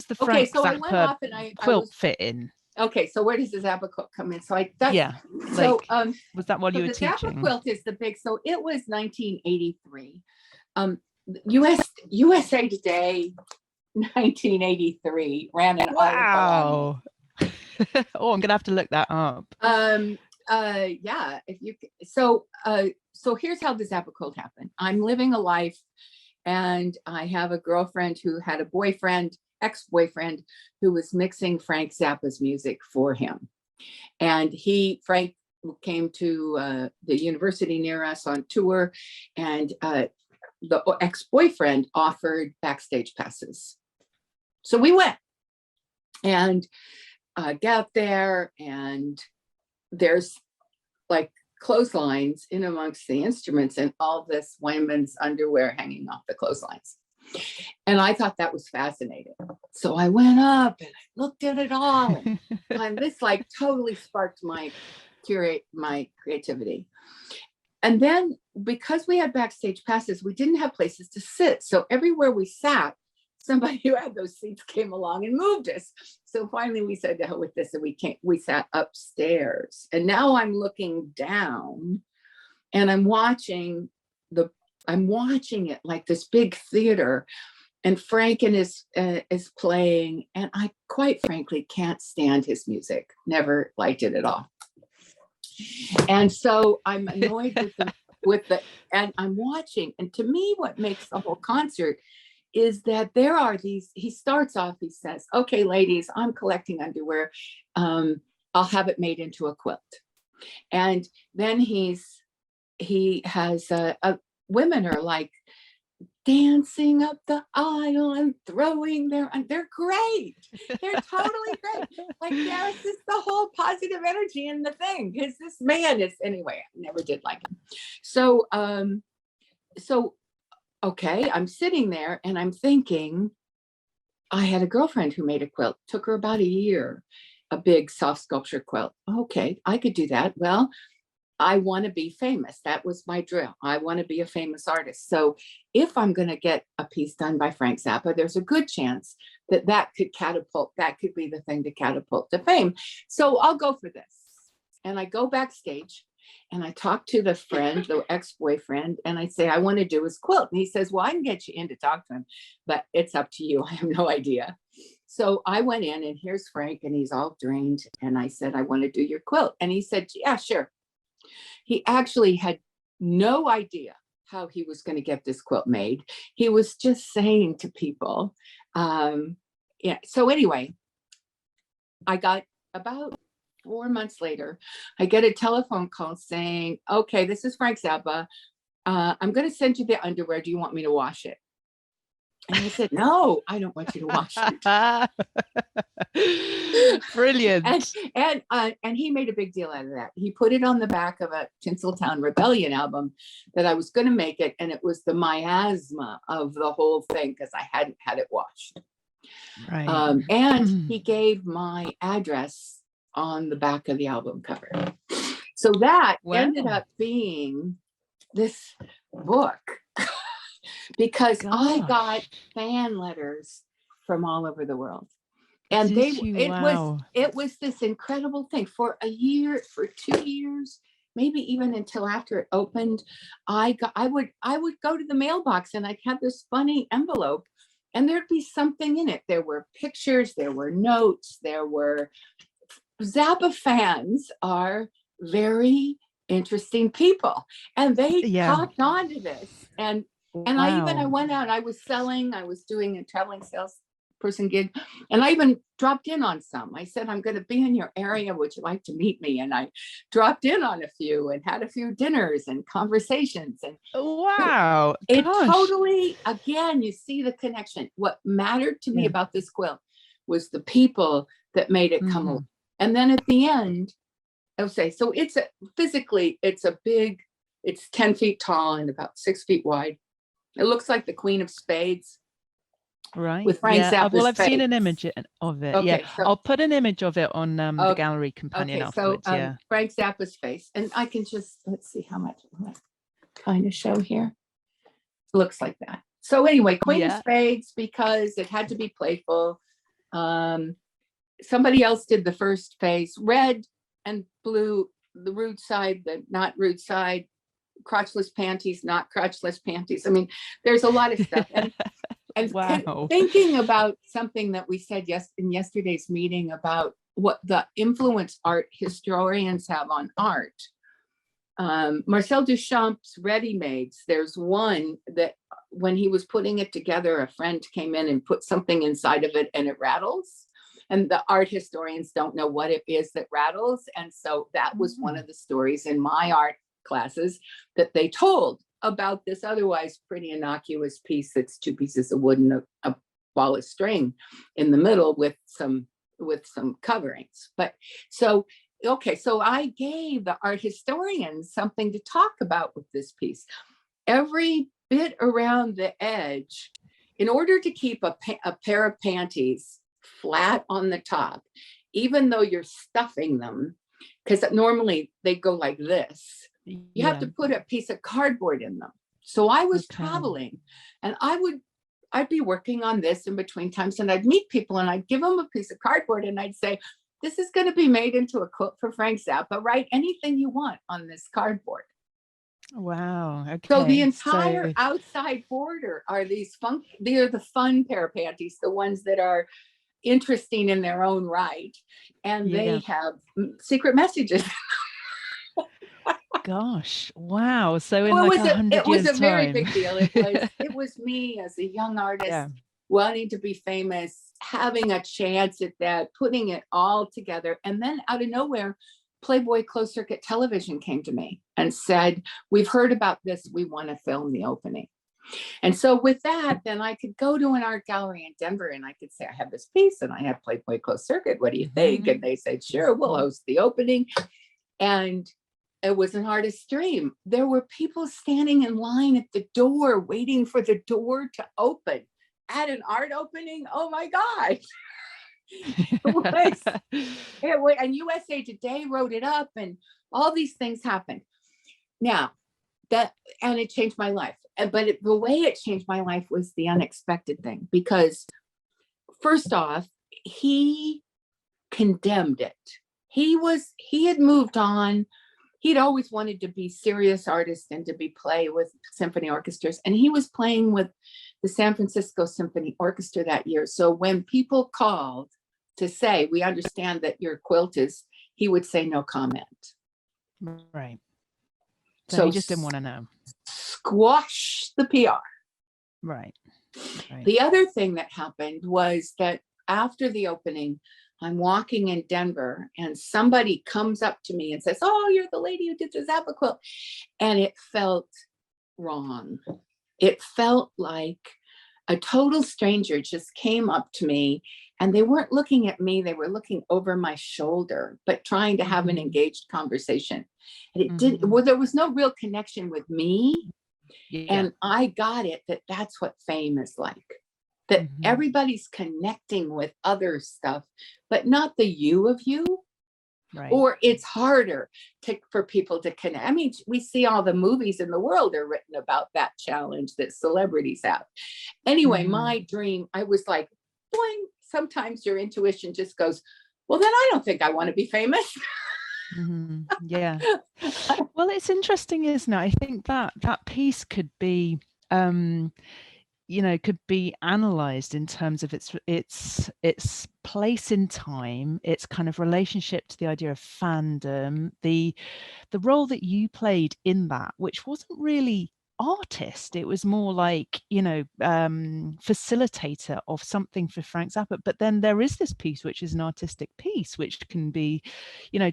the Okay, Frank so I went Zappa off and I quilt was fit in? okay. So where does the Zappa quilt come in? So Yeah, so like, was that while so you were the Zappa teaching? quilt is the big. So it was 1983. USA Today 1983 ran an article on me. Wow. Oh, I'm gonna have to look that up. Yeah, if you so here's how the Zappa quilt happened. I'm living a life, and I have a girlfriend who had a boyfriend, ex-boyfriend, who was mixing Frank Zappa's music for him. And Frank came to the university near us on tour, and the ex-boyfriend offered backstage passes. So we went and got there, and there's like clotheslines in amongst the instruments and all this women's underwear hanging off the clotheslines. And I thought that was fascinating. So I went up and I looked at it all, and this like totally sparked my creativity. And then because we had backstage passes, we didn't have places to sit. So everywhere we sat, somebody who had those seats came along and moved us. So finally we said, to hell with this, and we sat upstairs. And now I'm looking down and I'm watching it like this big theater, and Franken is playing, and I quite frankly can't stand his music. Never liked it at all. And so I'm annoyed and I'm watching. And to me, what makes the whole concert is that there are these, he starts off, he says, okay, ladies, I'm collecting underwear. I'll have it made into a quilt. And then he has women are like dancing up the aisle and throwing they're great. They're totally great. Like there's just the whole positive energy in the thing. Because this man is, anyway, I never did like him. So okay, I'm sitting there and I'm thinking, I had a girlfriend who made a quilt. Took her about a year, a big soft sculpture quilt. Okay, I could do that. Well, I want to be famous. That was my drill. I want to be a famous artist. So if I'm going to get a piece done by Frank Zappa, there's a good chance that could be the thing to catapult to fame. So I'll go for this. And I go backstage and I talk to the ex-boyfriend, and I say, I want to do his quilt. And he says, well, I can get you in to talk to him, but it's up to you. I have no idea. So I went in, and here's Frank, and he's all drained. And I said, I want to do your quilt. And he said, yeah, sure. He actually had no idea how he was going to get this quilt made. He was just saying to people, yeah. So anyway, I got about 4 months later, I get a telephone call saying, okay, this is Frank Zappa. I'm going to send you the underwear. Do you want me to wash it? And I said, no, I don't want you to wash it. Brilliant. And he made a big deal out of that. He put it on the back of a Tinseltown Rebellion album that I was going to make it. And it was the miasma of the whole thing because I hadn't had it washed. Right. And he gave my address on the back of the album cover. So that ended up being this book. Because I got fan letters from all over the world. And it was this incredible thing. For a year, for 2 years, maybe even until after it opened, I would go to the mailbox and I'd have this funny envelope and there'd be something in it. There were pictures, there were notes, Zappa fans are very interesting people, and they caught on to this. And I went out, I was doing a traveling salesperson gig, and I even dropped in on some. I said, I'm going to be in your area. Would you like to meet me? And I dropped in on a few and had a few dinners and conversations. And wow, it totally, again, you see the connection. What mattered to me about this quilt was the people that made it come along. And then at the end, I'll say, so it's physically, it's 10 feet tall and about 6 feet wide. It looks like the Queen of Spades. Right. With Frank Zappa's well, I've face. seen an image of it. Okay, so I'll put an image of it on the gallery companion afterwards. So Frank Zappa's face. And I can just, let's see how much kind of show here. Looks like that. So anyway, Queen of Spades, because it had to be playful. Somebody else did the first face, red and blue, the rude side, the not rude side, crotchless panties, not crotchless panties. I mean, there's a lot of stuff. And wow. Thinking about something that we said in yesterday's meeting about what the influence art historians have on art. Marcel Duchamp's ready-mades, there's one that when he was putting it together, a friend came in and put something inside of it and it rattles. And the art historians don't know what it is that rattles. And so that was one of the stories in my art classes that they told about this otherwise pretty innocuous piece that's two pieces of wood and a ball of string in the middle with some coverings. But so, okay, so I gave the art historians something to talk about with this piece. Every bit around the edge, in order to keep a pair of panties flat on the top, even though you're stuffing them, because normally they go like this, you have to put a piece of cardboard in them. So I was traveling and I'd be working on this in between times, and I'd meet people and I'd give them a piece of cardboard and I'd say, this is going to be made into a quilt for Frank Zappa. Write anything you want on this cardboard. Wow. Okay. So the entire outside border are they're the fun pair of panties, the ones that are interesting in their own right. And they have secret messages. Gosh, wow. So in like 100 it was years a very time. big deal. It was me as a young artist wanting to be famous, having a chance at that, putting it all together. And then out of nowhere, Playboy Closed Circuit Television came to me and said, we've heard about this, we want to film the opening. And so with that, then I could go to an art gallery in Denver and I could say, I have this piece and I have Playboy Closed Circuit, what do you think? And they said, sure, we'll host the opening. And it was an artist's dream. There were people standing in line at the door, waiting for the door to open at an art opening. Oh my God. And USA Today wrote it up and all these things happened. Now, and it changed my life. But the way it changed my life was the unexpected thing, because first off, he condemned it. He had moved on. He'd always wanted to be serious artist and to play with symphony orchestras. And he was playing with the San Francisco Symphony Orchestra that year. So when people called to say, we understand that your quilt is, he would say no comment. Right. So he just didn't want to know. Squash the PR. Right. The other thing that happened was that after the opening, I'm walking in Denver and somebody comes up to me and says, oh, you're the lady who did the Zappa quilt. And it felt wrong. It felt like a total stranger just came up to me and they weren't looking at me. They were looking over my shoulder, but trying to have an engaged conversation. And it didn't, well, there was no real connection with me. And I got it that that's what fame is like. That everybody's connecting with other stuff, but not the you of you. Right. Or it's harder for people to connect. I mean, we see all the movies in the world are written about that challenge that celebrities have. Anyway, my dream, I was like, boing, sometimes your intuition just goes, well, then I don't think I want to be famous. Yeah. Well, it's interesting, isn't it? I think that piece could be could be analyzed in terms of its place in time, its kind of relationship to the idea of fandom, the role that you played in that, which wasn't really artist. It was more like, facilitator of something for Frank Zappa. But then there is this piece, which is an artistic piece, which can be,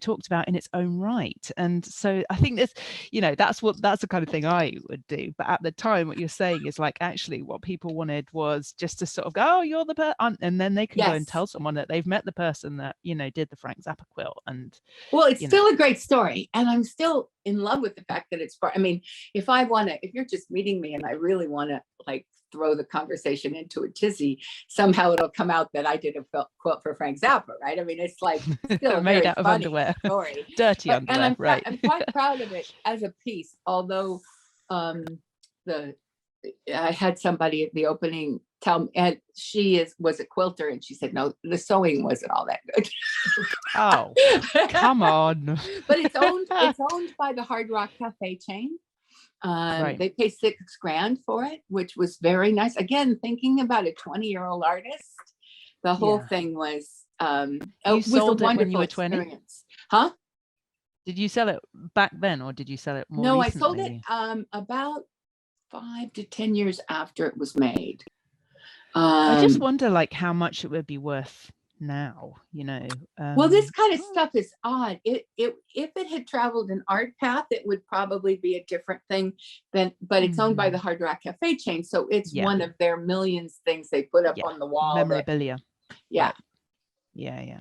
talked about in its own right. And so I think that's the kind of thing I would do. But at the time, what you're saying is like, actually what people wanted was just to sort of go, oh, you're the person. And then they can go and tell someone that they've met the person that, did the Frank Zappa quilt. And well, it's still a great story. And I'm still in love with the fact that it's part. I mean, if you're just meeting me and I really want to like throw the conversation into a tizzy, somehow it'll come out that I did a quilt for Frank Zappa, right? I mean, it's like still made out of underwear, story. Dirty underwear, and I'm quite proud of it as a piece, although the I had somebody at the opening tell me, and she was a quilter, and she said, no, the sewing wasn't all that good. Oh, come on. But it's owned by the Hard Rock Cafe chain. Right. They paid $6,000 for it, which was very nice. Again, thinking about a 20-year-old artist, the whole Yeah. thing was You sold it when you were 20? experience. Huh? Did you sell it back then, or did you sell it more No, recently? I sold it about 5 to 10 years after it was made. I just wonder, like, how much it would be worth now, you know. Well, this kind of stuff is odd. If it had traveled an art path, it would probably be a different thing but it's owned by the Hard Rock Cafe chain, so it's one of their millions things they put up on the wall. Memorabilia. Yeah. Right. Yeah.